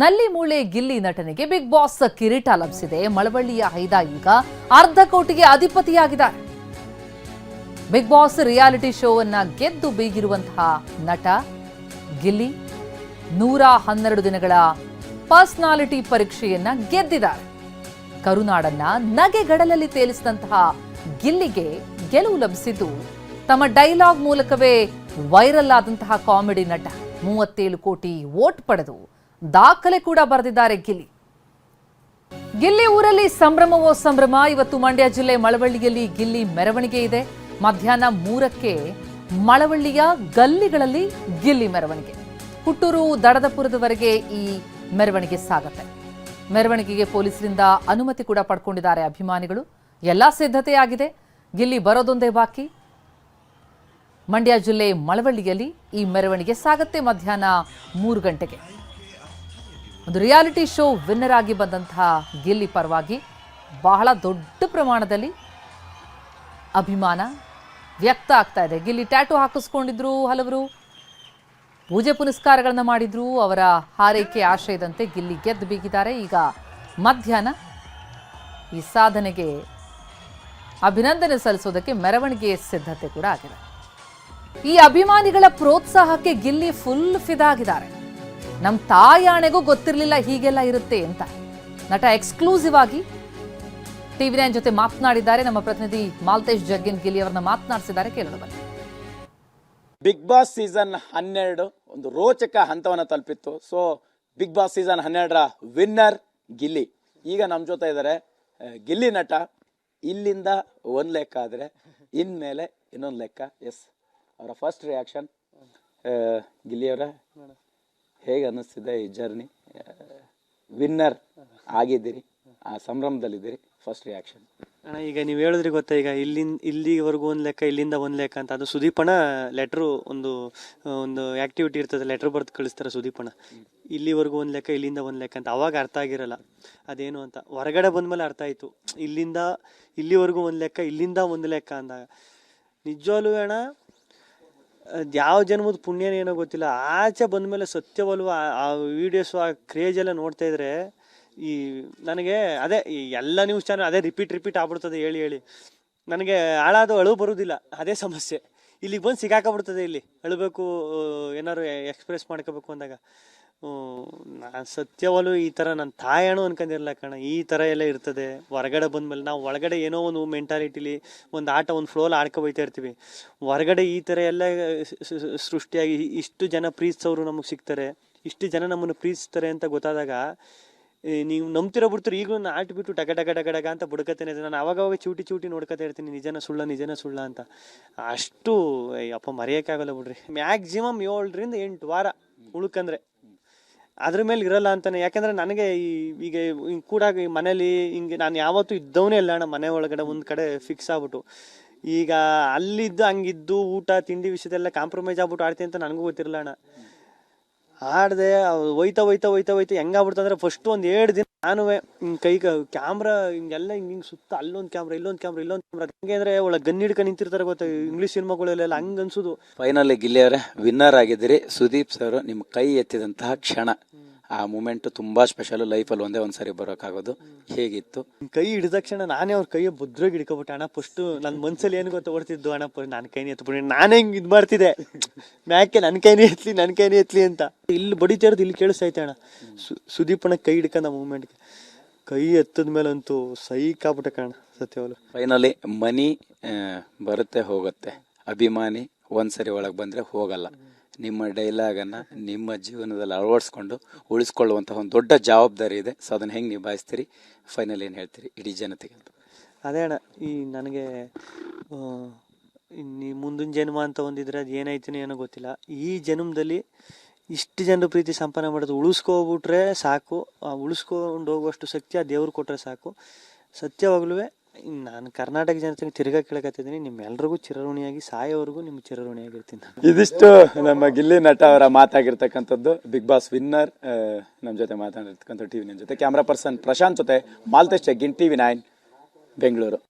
ನಲ್ಲಿ ಮೂಳೆ ಗಿಲ್ಲಿ ನಟನೆಗೆ ಬಿಗ್ ಬಾಸ್ ಕಿರೀಟ ಲಭಿಸಿದೆ. ಮಳವಳ್ಳಿಯ ಹೈದ ಈಗ ಅರ್ಧ ಕೋಟಿಗೆ ಅಧಿಪತಿಯಾಗಿದ್ದಾರೆ. ಬಿಗ್ ಬಾಸ್ ರಿಯಾಲಿಟಿ ಶೋವನ್ನ ಗೆದ್ದು ಬೀಗಿರುವಂತಹ ನಟ ಗಿಲ್ಲಿ 112 ದಿನಗಳ ಪರ್ಸನಾಲಿಟಿ ಪರೀಕ್ಷೆಯನ್ನ ಗೆದ್ದಿದ್ದಾರೆ. ಕರುನಾಡನ್ನ ನಗೆಗಡಲಲ್ಲಿ ತೇಲಿಸಿದಂತಹ ಗಿಲ್ಲಿಗೆ ಗೆಲುವು ಲಭಿಸಿದ್ದು ತಮ್ಮ ಡೈಲಾಗ್ ಮೂಲಕವೇ ವೈರಲ್ ಆದಂತಹ ಕಾಮಿಡಿ ನಟ 37 ಕೋಟಿ ವೋಟ್ ಪಡೆದು ದಾಖಲೆ ಕೂಡ ಬರೆದಿದ್ದಾರೆ. ಗಿಲ್ಲಿ ಊರಲ್ಲಿ ಸಂಭ್ರಮವೋ ಸಂಭ್ರಮ. ಇವತ್ತು ಮಂಡ್ಯ ಜಿಲ್ಲೆ ಮಳವಳ್ಳಿಯಲ್ಲಿ ಗಿಲ್ಲಿ ಮೆರವಣಿಗೆ ಇದೆ. ಮಧ್ಯಾಹ್ನ 3ಕ್ಕೆ ಮಳವಳ್ಳಿಯ ಗಲ್ಲಿಗಳಲ್ಲಿ ಗಿಲ್ಲಿ ಮೆರವಣಿಗೆ. ಹುಟ್ಟೂರು ದಡದಪುರದವರೆಗೆ ಈ ಮೆರವಣಿಗೆ ಸಾಗುತ್ತೆ. ಮೆರವಣಿಗೆಗೆ ಪೊಲೀಸರಿಂದ ಅನುಮತಿ ಕೂಡ ಪಡ್ಕೊಂಡಿದ್ದಾರೆ ಅಭಿಮಾನಿಗಳು. ಎಲ್ಲಾ ಸಿದ್ಧತೆಯಾಗಿದೆ. ಗಿಲ್ಲಿ ಬರೋದೊಂದೇ ಬಾಕಿ. ಮಂಡ್ಯ ಜಿಲ್ಲೆ ಮಳವಳ್ಳಿಯಲ್ಲಿ ಈ ಮೆರವಣಿಗೆ ಸಾಗುತ್ತೆ. ಮಧ್ಯಾಹ್ನ 3 ಗಂಟೆಗೆ ಒಂದು ರಿಯಾಲಿಟಿ ಶೋ ವಿನ್ನರ್ ಆಗಿ ಬಂದಂತಹ ಗಿಲ್ಲಿ ಪರವಾಗಿ ಬಹಳ ದೊಡ್ಡ ಪ್ರಮಾಣದಲ್ಲಿ ಅಭಿಮಾನ ವ್ಯಕ್ತ ಆಗ್ತಾ ಇದೆ. ಗಿಲ್ಲಿ ಟ್ಯಾಟೂ ಹಾಕಿಸ್ಕೊಂಡಿದ್ರು, ಹಲವರು ಪೂಜೆ ಪುನಸ್ಕಾರಗಳನ್ನ ಮಾಡಿದ್ರು. ಅವರ ಹಾರೈಕೆ ಆಶಯದಂತೆ ಗಿಲ್ಲಿ ಗೆದ್ದು ಬೀಗಿದ್ದಾರೆ. ಈಗ ಮಧ್ಯಾಹ್ನ ಈ ಸಾಧನೆಗೆ ಅಭಿನಂದನೆ ಸಲ್ಲಿಸೋದಕ್ಕೆ ಮೆರವಣಿಗೆ ಸಿದ್ಧತೆ ಕೂಡ ಆಗಿದೆ. ಈ ಅಭಿಮಾನಿಗಳ ಪ್ರೋತ್ಸಾಹಕ್ಕೆ ಗಿಲ್ಲಿ ಫುಲ್ ಫಿದಾಗಿದ್ದಾರೆ. ನಮ್ಮ ತಾಯಾಣೆಗೂ ಗೊತ್ತಿರಲಿಲ್ಲ ಹೀಗೆಲ್ಲ ಇರುತ್ತೆ ಅಂತ ನಟ ಎಕ್ಸ್ಕ್ಲೂಸಿವ್ ಆಗಿ ಟಿವಿ9 ಜೊತೆ ಮಾತನಾಡಿದ್ದಾರೆ. ನಮ್ಮ ಪ್ರತಿನಿಧಿ ಮಾಲ್ತೇಶ್ ಜಗ್ಗಿನ್ ಗಿಲ್ಲಿ ಅವರನ್ನ ಮಾತನಾಡಿಸಿದ್ದಾರೆ. ಕೇಳೋಣ ಬನ್ನಿ. ಬಿಗ್ ಬಾಸ್ ಸೀಸನ್ 12 ಒಂದು ರೋಚಕ ಹಂತವನ್ನು ತಲುಪಿತ್ತು. ಸೊ ಬಿಗ್ ಬಾಸ್ ಸೀಸನ್ 12ರ ವಿನ್ನರ್ ಗಿಲ್ಲಿ ಈಗ ನಮ್ಮ ಜೊತೆ ಇದ್ದಾರೆ. ಗಿಲ್ಲಿ ನಟ ಇಲ್ಲಿಂದ ಒಂದು ಲೆಕ್ಕ ಆದರೆ ಇನ್ಮೇಲೆ ಇನ್ನೊಂದು ಲೆಕ್ಕ. ಎಸ್, ಅವರ ಫಸ್ಟ್ ರಿಯಾಕ್ಷನ್. ಗಿಲ್ಲಿಯವರ ಹೇಗೆ ಅನ್ನಿಸ್ತಿದೆ ಈ ಜರ್ನಿ? ವಿನ್ನರ್ ಆಗಿದ್ದೀರಿ, ಆ ಸಂಭ್ರಮದಲ್ಲಿದ್ದೀರಿ. ಫಸ್ಟ್ ರಿಯಾಕ್ಷನ್ ಅಣ್ಣ, ಈಗ ನೀವು ಹೇಳಿದ್ರಿ ಗೊತ್ತಾ, ಈಗ ಇಲ್ಲಿವರೆಗೂ ಒಂದು ಲೆಕ್ಕ, ಇಲ್ಲಿಂದ ಒಂದು ಲೆಕ್ಕ ಅಂತ. ಅದು ಸುದೀಪಣ್ಣ ಲೆಟ್ರು ಒಂದು ಆಕ್ಟಿವಿಟಿ ಇರ್ತದೆ, ಲೆಟ್ರ್ ಬರ್ದು ಕಳಿಸ್ತಾರೆ ಸುದೀಪಣ್ಣ. ಇಲ್ಲಿವರೆಗೂ ಒಂದು ಲೆಕ್ಕ, ಇಲ್ಲಿಂದ ಒಂದು ಲೆಕ್ಕ ಅಂತ. ಅವಾಗ ಅರ್ಥ ಆಗಿರಲ್ಲ ಅದೇನು ಅಂತ. ಹೊರಗಡೆ ಬಂದ್ಮೇಲೆ ಅರ್ಥ ಆಯ್ತು, ಇಲ್ಲಿಂದ ಇಲ್ಲಿವರೆಗೂ ಒಂದು ಲೆಕ್ಕ, ಇಲ್ಲಿಂದ ಒಂದು ಲೆಕ್ಕ ಅಂದಾಗ ನಿಜವಾಗ್ಲೂ ಅಣ್ಣ ಯಾವ ಜನ್ಮದ ಪುಣ್ಯನೇನೋ ಗೊತ್ತಿಲ್ಲ. ಆಚೆ ಬಂದ್ಮೇಲೆ ಸತ್ಯವಲ್ವ ಆ ವಿಡಿಯೋಸು, ಆ ಕ್ರೇಜ್ ಎಲ್ಲ ನೋಡ್ತಾ ಇದ್ರೆ ಈ ನನಗೆ ಅದೇ ಈ ಎಲ್ಲ ನ್ಯೂಸ್ ಚಾನಲ್ ಅದೇ ರಿಪೀಟ್ ಆಗ್ಬಿಡ್ತದೆ ಹೇಳಿ. ನನಗೆ ಹಾಳಾದ ಅಳು ಬರುವುದಿಲ್ಲ, ಅದೇ ಸಮಸ್ಯೆ. ಇಲ್ಲಿಗೆ ಬಂದು ಸಿಗಾಕಬಿಡ್ತದೆ. ಇಲ್ಲಿ ಅಳಬೇಕು, ಏನಾದ್ರು ಎಕ್ಸ್ಪ್ರೆಸ್ ಮಾಡ್ಕೋಬೇಕು ಅಂದಾಗ ನಾನು ಸತ್ಯವಲು ಈ ಥರ ನನ್ನ ತಾಯಣು ಅನ್ಕೊಂಡಿರಲ್ಲ ಕಣ. ಈ ಥರ ಎಲ್ಲ ಇರ್ತದೆ ಹೊರಗಡೆ ಬಂದ್ಮೇಲೆ. ನಾವು ಒಳಗಡೆ ಏನೋ ಒಂದು ಮೆಂಟಾಲಿಟಿಲಿ ಒಂದು ಆಟ, ಒಂದು ಫ್ಲೋಲ್ಲಿ ಆಡ್ಕೊಬೈತಾ ಇರ್ತೀವಿ. ಹೊರಗಡೆ ಈ ಥರ ಎಲ್ಲ ಸೃಷ್ಟಿಯಾಗಿ ಇಷ್ಟು ಜನ ಪ್ರೀತಿಸೋರು ನಮಗೆ ಸಿಗ್ತಾರೆ, ಇಷ್ಟು ಜನ ನಮ್ಮನ್ನು ಪ್ರೀತಿಸ್ತಾರೆ ಅಂತ ಗೊತ್ತಾದಾಗ ನೀವು ನಂಬ್ತಿರೋ ಬಿಡ್ತೀರಿ. ಈಗಲೂ ನಾನು ಆಟ ಬಿಟ್ಟು ಡಗ ಅಂತ ಬುಡಕತ್ತೇನೆ. ನಾನು ಅವಾಗ ಚೂಟಿ ನೋಡ್ಕೊತಾ ಇರ್ತೀನಿ, ನಿಜನ ಸುಳ್ಳ ಅಂತ. ಅಷ್ಟು ಅಪ್ಪ ಮರೆಯೋಕ್ಕಾಗಲ್ಲ ಬಿಡ್ರಿ. ಮ್ಯಾಕ್ಸಿಮಮ್ 7 ರಿಂದ 8 ವಾರ ಉಳ್ಕಂದ್ರೆ ಅದ್ರ ಮೇಲೆ ಇರಲ್ಲ ಅಂತಾನೆ. ಯಾಕಂದ್ರೆ ನನಗೆ ಈಗ ಕೂಡ ಮನೇಲಿ ಹಿಂಗೆ ನಾನು ಯಾವತ್ತೂ ಇದ್ದವನೇ ಇಲ್ಲ ಅಣ್ಣ. ಮನೆ ಒಳಗಡೆ ಒಂದು ಕಡೆ ಫಿಕ್ಸ್ ಆಗ್ಬಿಟ್ಟು ಈಗ ಅಲ್ಲಿದ್ದು ಹಂಗಿದ್ದು ಊಟ ತಿಂಡಿ ವಿಷಯದೆಲ್ಲ ಕಾಂಪ್ರಮೈಸ್ ಆಗ್ಬಿಟ್ಟು ಆಡ್ತೀನಿ ಅಂತ ನನಗೂ ಗೊತ್ತಿರಲ್ಲ ಅಣ್ಣ. ಆಡ್ದೆ ಹೋಯ್ತಾ ಹೆಂಗಾಗ್ಬಿಡ್ತಂದ್ರೆ ಫಸ್ಟ್ ಒಂದು 7 ದಿನ ನಾನು ಕೈ ಕ್ಯಾಮ್ರಾ ಹಿಂಗೆಲ್ಲ ಹಿಂಗೆ ಸುತ್ತ ಅಲ್ಲೊಂದು ಕ್ಯಾಮ್ರಾ ಇಲ್ಲೊಂದು ಕ್ಯಾಮ್ರಾ ಹೆಂಗೆ ಅಂದ್ರೆ ಒಳಗೆ ಗನ್ ಹಿಡ್ಕೊಂಡು ನಿಂತಿರ್ತಾರೆ ಗೊತ್ತಾ ಇಂಗ್ಲಿಷ್ ಸಿನಿಮಾಗಳೆಲ್ಲ ಹಂಗ ಅನ್ಸುದು. ಫೈನಲಿ ಗಿಲ್ಲಿ ಅವರೇ ವಿನ್ನರ್ ಆಗಿದ್ದೀರಿ. ಸುದೀಪ್ ಸರ್ ನಿಮ್ಮ ಕೈ ಎತ್ತಿದಂತಹ ಕ್ಷಣ, ಆ ಮೂಮೆಂಟ್ ತುಂಬಾ ಸ್ಪೆಷಲ್. ಲೈಫಲ್ಲಿ ಒಂದೇ ಒಂದ್ಸರಿ ಬರೋಕ್ಕಾಗೋದು. ಹೇಗಿತ್ತು? ಕೈ ಹಿಡಿದ ತಕ್ಷಣ ನಾನೇ ಅವ್ರ ಕೈಯ ಭದ್ರಾಗಿ ಹಿಡ್ಕೊಬಿಟ್ಟೆ ಅಣ್ಣ. ಫಸ್ಟ್ ನನ್ನ ಮನ್ಸಲ್ಲಿ ಏನು ಗೊತ್ತ ಓಡ್ತಿದ್ದು ಅಣ್ಣ, ನಾನು ಕೈನೇ ಎತ್ಬಿಡಿ, ನಾನೇ ಹಿಂಗೆ ಇದು ಮಾಡ್ತಿದ್ದೆ ಮ್ಯಾಕೆ, ನನ್ನ ಕೈನೇ ಎತ್ಲಿ ಅಂತ. ಇಲ್ಲಿ ಬಡಿತಾ ಇರೋದು ಇಲ್ಲಿ ಕೇಳಿಸ್ತೈತೆ ಅಣ್ಣ. ಸುದೀಪಣ್ಣ ಕೈ ಹಿಡ್ಕೊಂಡ ಮೂಮೆಂಟ್ಗೆ ಕೈ ಎತ್ತದ ಮೇಲಂತೂ ಸೈಕಾಗ್ಬಿಟ್ಟೆ ಕಣ ಸತ್ಯವಲ್ಲ. ಫೈನಲಿ ಮನಿ ಬರುತ್ತೆ ಹೋಗುತ್ತೆ, ಅಭಿಮಾನಿ ಒಂದ್ಸರಿ ಒಳಗೆ ಬಂದ್ರೆ ಹೋಗಲ್ಲ. ನಿಮ್ಮ ಡೈಲಾಗನ್ನು ನಿಮ್ಮ ಜೀವನದಲ್ಲಿ ಅಳವಡಿಸ್ಕೊಂಡು ಉಳಿಸ್ಕೊಳ್ಳುವಂತಹ ಒಂದು ದೊಡ್ಡ ಜವಾಬ್ದಾರಿ ಇದೆ. ಸೊ ಅದನ್ನು ಹೆಂಗೆ ನಿಭಾಯಿಸ್ತೀರಿ? ಫೈನಲ್ ಏನು ಹೇಳ್ತೀರಿ ಇಡೀ ಜನತೆಗೆ? ಅದೇ ಅಣ್ಣ, ಈ ನನಗೆ ಮುಂದಿನ ಜನ್ಮ ಅಂತ ಒಂದಿದ್ರೆ ಅದು ಏನಾಯ್ತೀನಿ ಏನೋ ಗೊತ್ತಿಲ್ಲ. ಈ ಜನ್ಮದಲ್ಲಿ ಇಷ್ಟು ಜನರು ಪ್ರೀತಿ ಸಂಪಾದನೆ ಮಾಡೋದು ಉಳಿಸ್ಕೊಬಿಟ್ರೆ ಸಾಕು. ಉಳಿಸ್ಕೊಂಡು ಹೋಗುವಷ್ಟು ಶಕ್ತಿ ಆ ದೇವ್ರು ಕೊಟ್ಟರೆ ಸಾಕು. ಸತ್ಯವಾಗ್ಲೂ ನಾನು ಕರ್ನಾಟಕ ಜನತೆಗೆ ತಿರ್ಗಾ ಕೇಳಕತ್ತಿದ್ದೀನಿ, ನಿಮ್ಮೆಲ್ರಿಗೂ ಚಿರಋಣಿಯಾಗಿ ಸಾಯೋವರೆಗೂ ನಿಮ್ಗೆ ಚಿರಋಣಿಯಾಗಿರ್ತೀನಿ. ಇದಿಷ್ಟು ನಮ್ಮ ಗಿಲ್ಲಿ ನಟ ಅವರ ಮಾತಾಗಿರ್ತಕ್ಕಂಥದ್ದು. ಬಿಗ್ ಬಾಸ್ ವಿನ್ನರ್ ನಮ್ಮ ಜೊತೆ ಮಾತಾಡಿರ್ತಕ್ಕಂಥ ಟಿವಿ9 ಜೊತೆ ಕ್ಯಾಮ್ರಾ ಪರ್ಸನ್ ಪ್ರಶಾಂತ್ ಜೊತೆ ಮಾಲ್ತೇಶ್ ಜಗ್ಗಿನ್, ಟಿವಿ9 ಬೆಂಗಳೂರು.